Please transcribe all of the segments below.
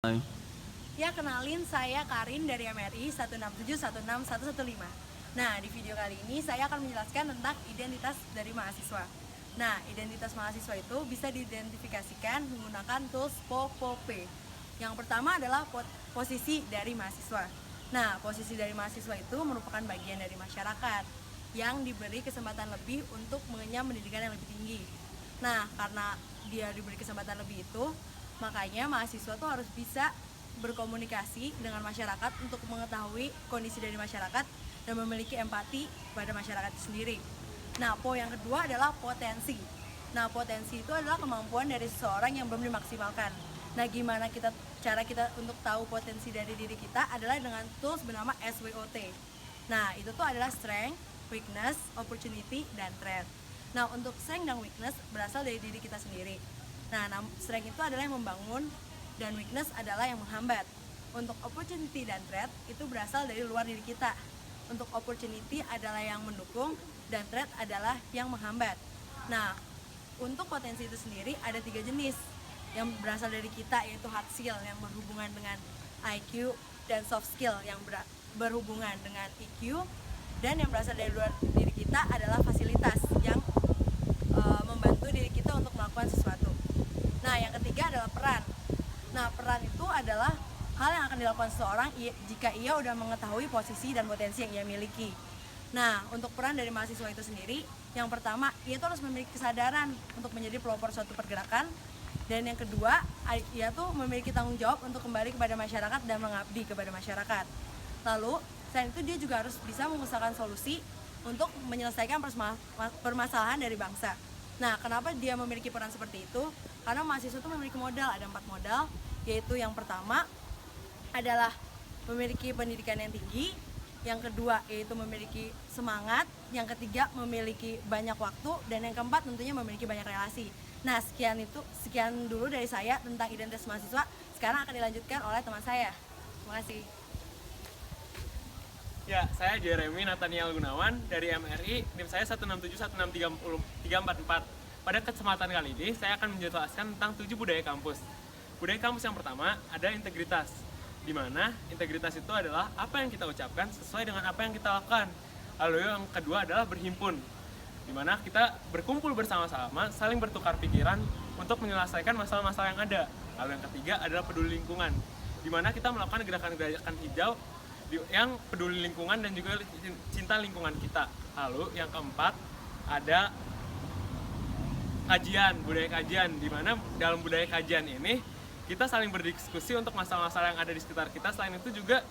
Hai. Ya, kenalin, saya Karin dari MRI 167161115. Nah, di video kali ini saya akan menjelaskan tentang identitas dari mahasiswa. Nah, identitas mahasiswa itu bisa diidentifikasikan menggunakan tools POPOP. Yang pertama adalah posisi dari mahasiswa. Nah, posisi dari mahasiswa itu merupakan bagian dari masyarakat yang diberi kesempatan lebih untuk mengenyam pendidikan yang lebih tinggi. Nah, karena dia diberi kesempatan lebih itu, makanya mahasiswa tuh harus bisa berkomunikasi dengan masyarakat untuk mengetahui kondisi dari masyarakat dan memiliki empati pada masyarakat itu sendiri. Nah, yang kedua adalah potensi. Nah, potensi itu adalah kemampuan dari seseorang yang belum dimaksimalkan. Nah, gimana cara kita untuk tahu potensi dari diri kita adalah dengan tools bernama SWOT. Nah, itu tuh adalah strength, weakness, opportunity, dan threat. Nah, untuk strength dan weakness berasal dari diri kita sendiri. Nah, strength itu adalah yang membangun dan weakness adalah yang menghambat. Untuk opportunity dan threat itu berasal dari luar diri kita. Untuk opportunity adalah yang mendukung dan threat adalah yang menghambat. Nah, untuk potensi itu sendiri ada 3 jenis yang berasal dari kita, yaitu hard skill yang berhubungan dengan IQ dan soft skill yang berhubungan dengan EQ, dan yang berasal dari luar diri kita adalah fasilitas yang membantu diri kita untuk melakukan sesuatu. Nah, yang ketiga adalah peran. Nah, peran itu adalah hal yang akan dilakukan seseorang jika ia udah mengetahui posisi dan potensi yang ia miliki. Nah, untuk peran dari mahasiswa itu sendiri, yang pertama, ia tuh harus memiliki kesadaran untuk menjadi pelopor suatu pergerakan. Dan yang kedua, ia tuh memiliki tanggung jawab untuk kembali kepada masyarakat dan mengabdi kepada masyarakat. Lalu, selain itu dia juga harus bisa mengusahakan solusi untuk menyelesaikan permasalahan dari bangsa. Nah, kenapa dia memiliki peran seperti itu? Karena mahasiswa itu memiliki modal, ada 4 modal, yaitu yang pertama adalah memiliki pendidikan yang tinggi, yang kedua yaitu memiliki semangat, yang ketiga memiliki banyak waktu, dan yang keempat tentunya memiliki banyak relasi. Nah, sekian dulu dari saya tentang identitas mahasiswa. Sekarang akan dilanjutkan oleh teman saya. Terima kasih. Ya, saya Jeremy Nathaniel Gunawan dari MRI, NIM saya 167163344. Pada kesempatan kali ini, saya akan menjelaskan tentang 7 budaya kampus. Budaya kampus yang pertama ada integritas, di mana integritas itu adalah apa yang kita ucapkan sesuai dengan apa yang kita lakukan. Lalu yang kedua adalah berhimpun, di mana kita berkumpul bersama-sama, saling bertukar pikiran untuk menyelesaikan masalah-masalah yang ada. Lalu yang ketiga adalah peduli lingkungan, di mana kita melakukan gerakan-gerakan hijau yang peduli lingkungan dan juga cinta lingkungan kita. Lalu yang keempat ada kajian, budaya kajian, di mana dalam budaya kajian ini kita saling berdiskusi untuk masalah-masalah yang ada di sekitar kita. Selain itu juga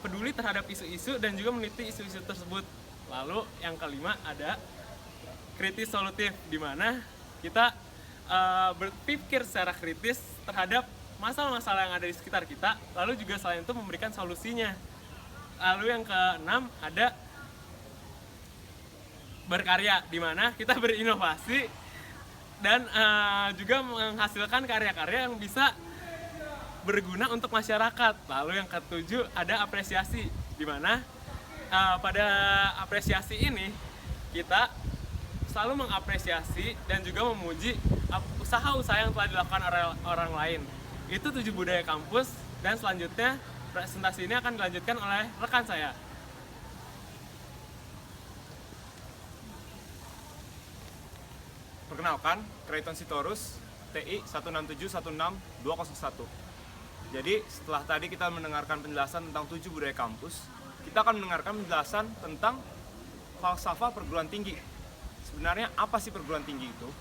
peduli terhadap isu-isu dan juga meneliti isu-isu tersebut. Lalu yang kelima ada kritis solutif, di mana kita berpikir secara kritis terhadap masalah-masalah yang ada di sekitar kita, lalu juga selain itu memberikan solusinya. Lalu yang keenam ada berkarya, di mana kita berinovasi dan juga menghasilkan karya-karya yang bisa berguna untuk masyarakat. Lalu yang ketujuh ada apresiasi, di mana pada apresiasi ini kita selalu mengapresiasi dan juga memuji usaha-usaha yang telah dilakukan oleh orang lain. Itu 7 budaya kampus, dan selanjutnya presentasi ini akan dilanjutkan oleh rekan saya. Perkenalkan, Creighton Sitorus, TI 16716-201. Jadi, setelah tadi kita mendengarkan penjelasan tentang 7 budaya kampus, kita akan mendengarkan penjelasan tentang falsafah perguruan tinggi. Sebenarnya apa sih perguruan tinggi itu?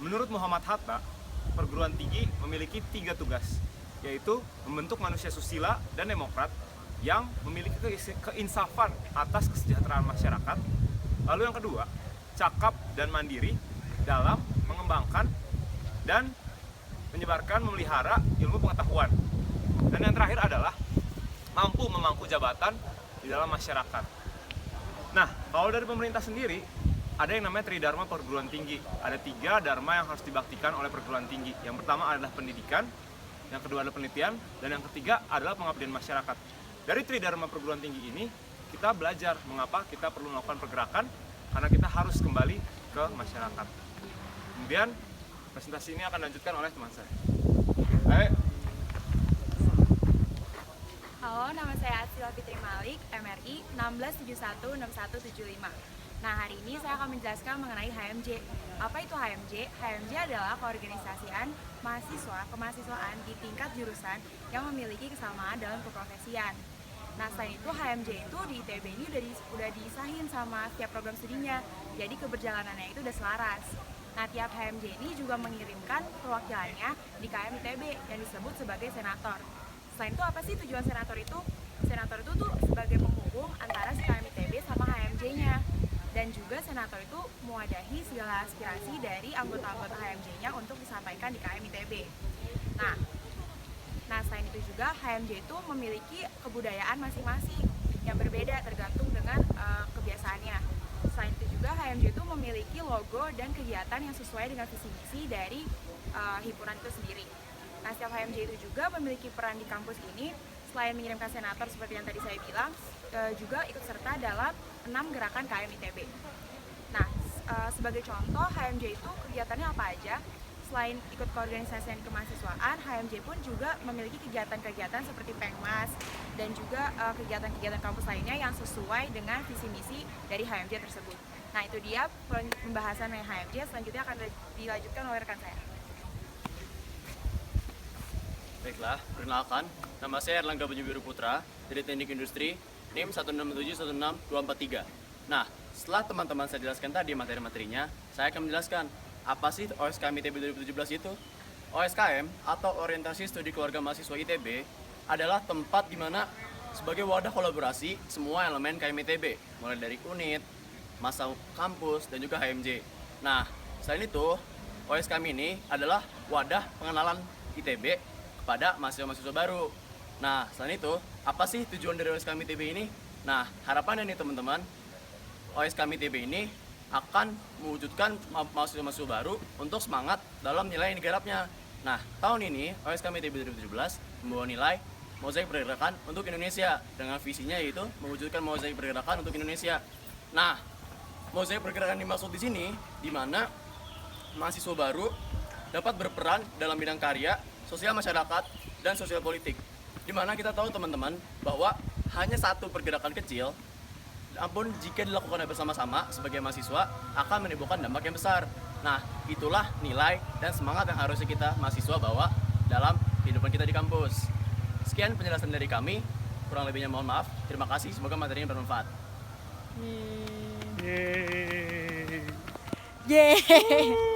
Menurut Muhammad Hatta, perguruan tinggi memiliki 3 tugas, yaitu membentuk manusia susila dan demokrat yang memiliki keinsafan atas kesejahteraan masyarakat. Lalu yang kedua, cakap dan mandiri dalam mengembangkan dan menyebarkan, memelihara ilmu pengetahuan. Dan yang terakhir adalah mampu memangku jabatan di dalam masyarakat. Nah, kalau dari pemerintah sendiri, ada yang namanya Tridharma perguruan tinggi. Ada 3 dharma yang harus dibaktikan oleh perguruan tinggi. Yang pertama adalah pendidikan, yang kedua adalah penelitian, dan yang ketiga adalah pengabdian masyarakat. Dari Tridharma perguruan tinggi ini, kita belajar mengapa kita perlu melakukan pergerakan, karena kita harus kembali ke masyarakat. Kemudian presentasi ini akan dilanjutkan oleh teman saya. Baik. Halo, nama saya Asila Fitri Malik, MRI 16716175. Nah, hari ini saya akan menjelaskan mengenai HMJ. Apa itu HMJ? HMJ adalah keorganisasian mahasiswa kemahasiswaan di tingkat jurusan yang memiliki kesamaan dalam keprofesian. Nah, selain itu HMJ itu di ITB ini udah diisahin sama setiap program studinya. Jadi keberjalanannya itu udah selaras. Nah, tiap HMJ ini juga mengirimkan perwakilannya di KM ITB yang disebut sebagai senator. Selain itu apa sih tujuan senator itu? Senator itu tuh sebagai penghubung antara si KM ITB sama HMJ-nya. Dan juga senator itu mewadahi segala aspirasi dari anggota-anggota HMJ-nya untuk disampaikan di KM ITB. Nah, selain itu juga HMJ itu memiliki kebudayaan masing-masing yang berbeda tergantung dengan kebiasaannya. Selain itu juga HMJ itu memiliki logo dan kegiatan yang sesuai dengan visi misi dari himpunan itu sendiri. Nah, setiap HMJ itu juga memiliki peran di kampus ini. Selain mengirimkan senator seperti yang tadi saya bilang, juga ikut serta dalam 6 gerakan KM ITB. Nah, sebagai contoh HMJ itu kegiatannya apa aja? Selain ikut keorganisasian kemahasiswaan, HMJ pun juga memiliki kegiatan-kegiatan seperti Pengmas dan juga kegiatan-kegiatan kampus lainnya yang sesuai dengan visi misi dari HMJ tersebut. Nah, itu dia pembahasan mengenai HMJ. Selanjutnya akan dilanjutkan oleh rekan saya. Baiklah, perkenalkan, nama saya Erlangga Banyu Putra dari Teknik Industri, NIM 167162443. Nah, setelah teman-teman saya jelaskan tadi materi-materinya, saya akan menjelaskan apa sih OSKM ITB 2017 itu. OSKM atau Orientasi Studi Keluarga Mahasiswa ITB adalah tempat di mana sebagai wadah kolaborasi semua elemen KM ITB, mulai dari unit, masa kampus, dan juga HMJ. Nah, selain itu, OSKM ini adalah wadah pengenalan ITB kepada mahasiswa-mahasiswa baru. Nah, selain itu, apa sih tujuan dari OSKM ITB ini? Nah, harapannya nih teman-teman, OSKM ITB ini akan mewujudkan mahasiswa-mahasiswa baru untuk semangat dalam nilai yang digarapnya. Nah, tahun ini OSKM ITB 2017 membawa nilai Mozaik Pergerakan untuk Indonesia dengan visinya yaitu mewujudkan mozaik pergerakan untuk Indonesia. Nah, mozaik pergerakan dimaksud di sini di mana mahasiswa baru dapat berperan dalam bidang karya, sosial masyarakat, dan sosial politik. Di mana kita tahu teman-teman bahwa hanya satu pergerakan kecil, namun jika dilakukan bersama-sama sebagai mahasiswa akan menimbulkan dampak yang besar. Nah, itulah nilai dan semangat yang harusnya kita mahasiswa bawa dalam kehidupan kita di kampus. Sekian penjelasan dari kami, kurang lebihnya mohon maaf. Terima kasih, semoga materinya bermanfaat. Yeay.